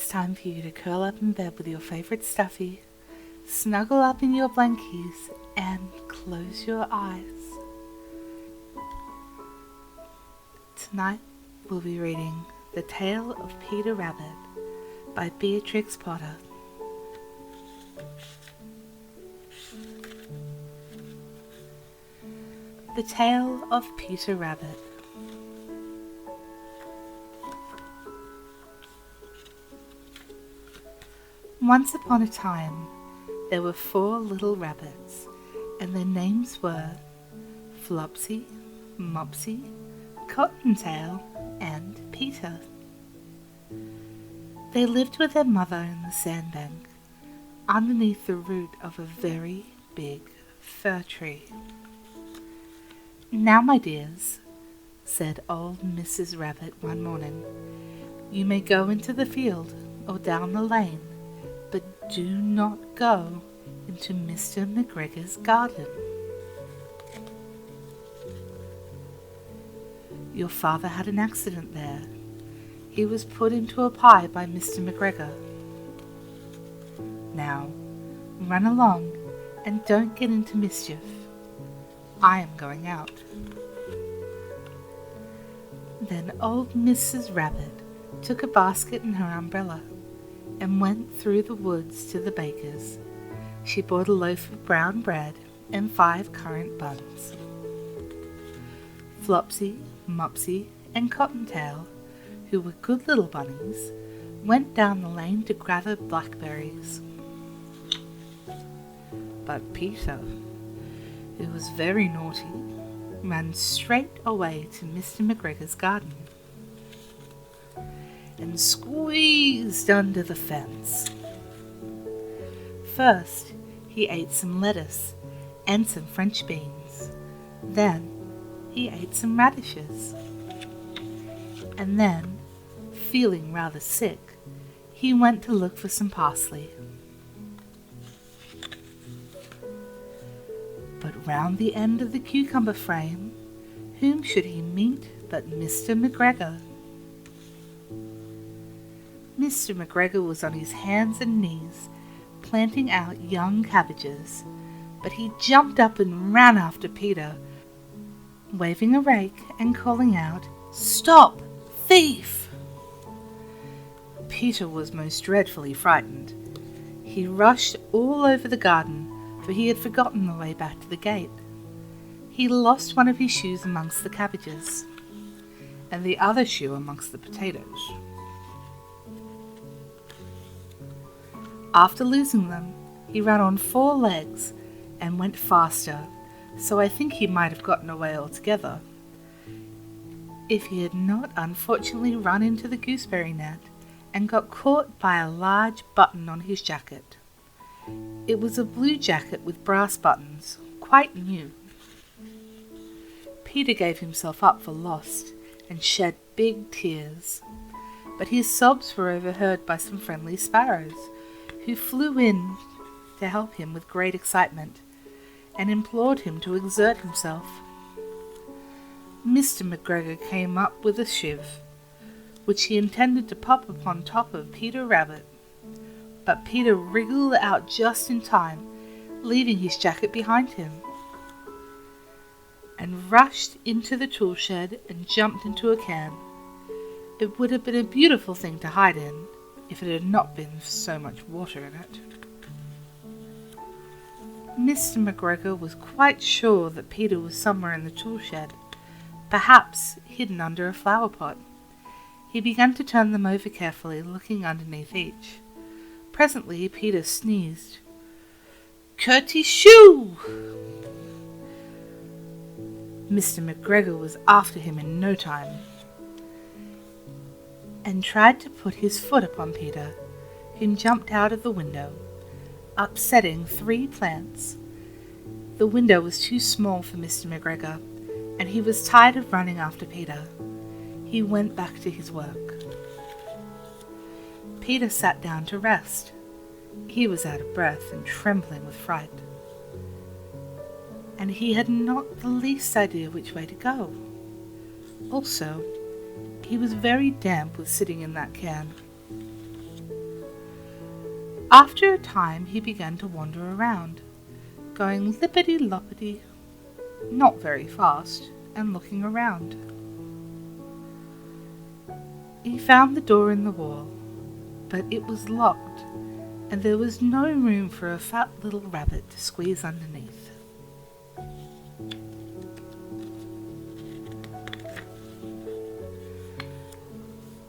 it's time for you to curl up in bed with your favorite stuffy, snuggle up in your blankies, and close your eyes. Tonight we'll be reading The Tale of Peter Rabbit by Beatrix Potter. The Tale of Peter Rabbit. Once upon a time, there were 4 little rabbits, and their names were Flopsy, Mopsy, Cottontail, and Peter. They lived with their mother in the sandbank, underneath the root of a very big fir tree. "Now, my dears," said old Mrs. Rabbit one morning, "you may go into the field or down the lane, but do not go into Mr. McGregor's garden. Your father had an accident there. He was put into a pie by Mr. McGregor. Now, run along and don't get into mischief. I am going out." Then old Mrs. Rabbit took a basket and her umbrella and went through the woods to the baker's. She bought a loaf of brown bread and 5 currant buns. Flopsy, Mopsy, and Cottontail, who were good little bunnies, went down the lane to gather blackberries. But Peter, who was very naughty, ran straight away to Mr. McGregor's garden and squeezed under the fence. First, he ate some lettuce and some French beans. Then, he ate some radishes. And then, feeling rather sick, he went to look for some parsley. But round the end of the cucumber frame, whom should he meet but Mr. McGregor? Mr. McGregor was on his hands and knees, planting out young cabbages, but he jumped up and ran after Peter, waving a rake and calling out, "Stop, thief!" Peter was most dreadfully frightened. He rushed all over the garden, for he had forgotten the way back to the gate. He lost one of his shoes amongst the cabbages, and the other shoe amongst the potatoes. After losing them, he ran on 4 legs and went faster, so I think he might have gotten away altogether, if he had not unfortunately run into the gooseberry net and got caught by a large button on his jacket. It was a blue jacket with brass buttons, quite new. Peter gave himself up for lost and shed big tears, but his sobs were overheard by some friendly sparrows, who flew in to help him with great excitement and implored him to exert himself. Mr. McGregor came up with a shiv, which he intended to pop upon top of Peter Rabbit, but Peter wriggled out just in time, leaving his jacket behind him, and rushed into the tool shed and jumped into a can. It would have been a beautiful thing to hide in, if it had not been so much water in it. Mr. McGregor was quite sure that Peter was somewhere in the tool shed, perhaps hidden under a flower pot. He began to turn them over carefully, looking underneath each. Presently Peter sneezed. "Curty-shoo!" Mr. McGregor was after him in no time, and tried to put his foot upon Peter, who jumped out of the window, upsetting 3 plants. The window was too small for Mr. McGregor, and he was tired of running after Peter. He went back to his work. Peter sat down to rest. He was out of breath and trembling with fright, and he had not the least idea which way to go. Also, he was very damp with sitting in that can. After a time he began to wander around, going lippity-loppity, not very fast, and looking around. He found the door in the wall, but it was locked, and there was no room for a fat little rabbit to squeeze underneath.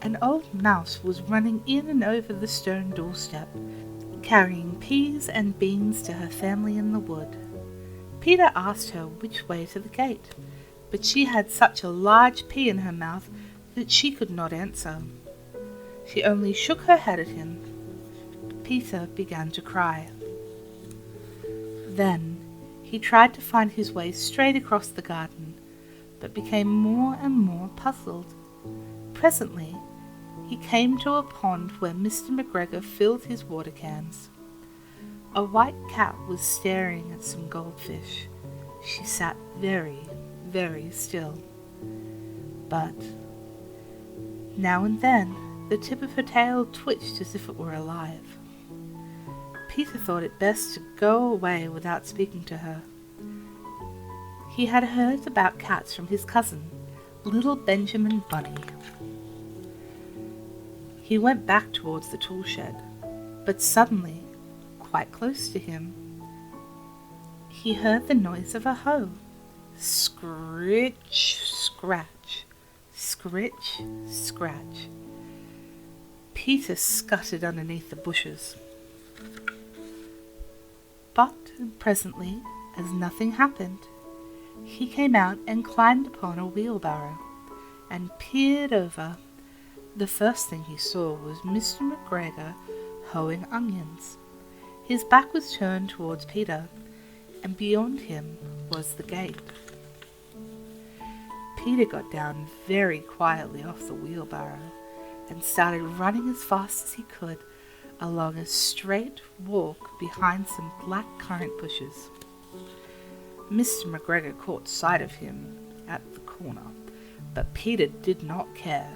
An old mouse was running in and over the stone doorstep, carrying peas and beans to her family in the wood. Peter asked her which way to the gate, but she had such a large pea in her mouth that she could not answer. She only shook her head at him. Peter began to cry. Then he tried to find his way straight across the garden, but became more and more puzzled. Presently he came to a pond where Mr. McGregor filled his water cans. A white cat was staring at some goldfish. She sat very, very still. But now and then the tip of her tail twitched as if it were alive. Peter thought it best to go away without speaking to her. He had heard about cats from his cousin, little Benjamin Bunny. He went back towards the tool shed, but suddenly, quite close to him, he heard the noise of a hoe. Scritch, scratch, scritch, scratch. Peter scuttered underneath the bushes. But presently, as nothing happened, he came out and climbed upon a wheelbarrow and peered over. The first thing he saw was Mr. McGregor hoeing onions. His back was turned towards Peter, and beyond him was the gate. Peter got down very quietly off the wheelbarrow and started running as fast as he could along a straight walk behind some black currant bushes. Mr. McGregor caught sight of him at the corner, but Peter did not care.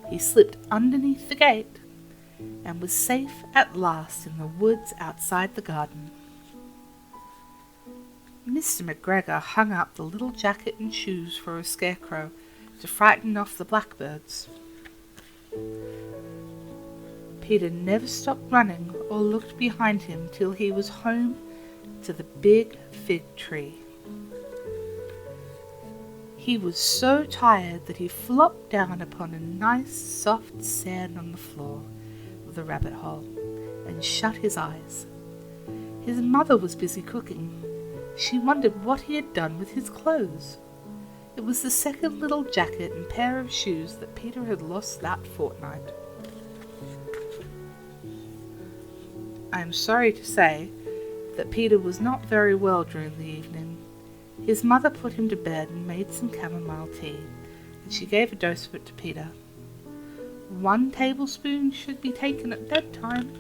He slipped underneath the gate and was safe at last in the woods outside the garden. Mr. McGregor hung up the little jacket and shoes for a scarecrow to frighten off the blackbirds. Peter never stopped running or looked behind him till he was home to the big fig tree. He was so tired that he flopped down upon a nice soft sand on the floor of the rabbit hole and shut his eyes. His mother was busy cooking. She wondered what he had done with his clothes. It was the second little jacket and pair of shoes that Peter had lost that fortnight. I am sorry to say that Peter was not very well during the evening. His mother put him to bed and made some chamomile tea, and she gave a dose of it to Peter. 1 tablespoon should be taken at bedtime.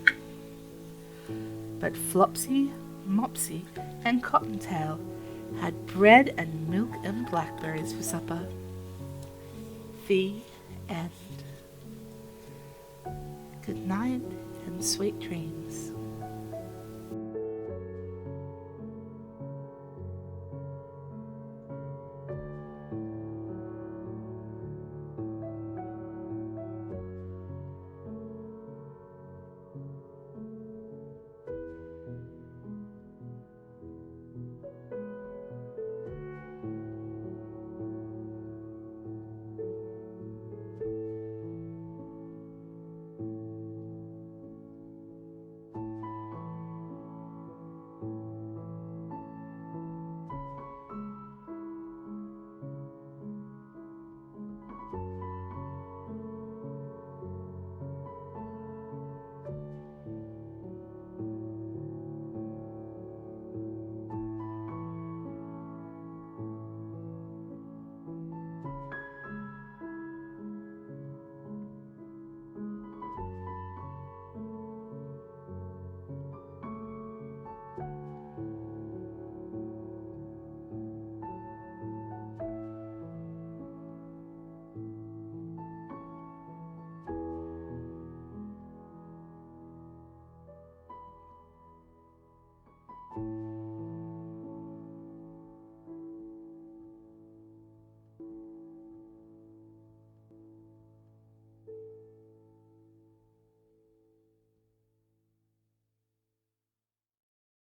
But Flopsy, Mopsy, and Cottontail had bread and milk and blackberries for supper. The end. Good night and sweet dreams.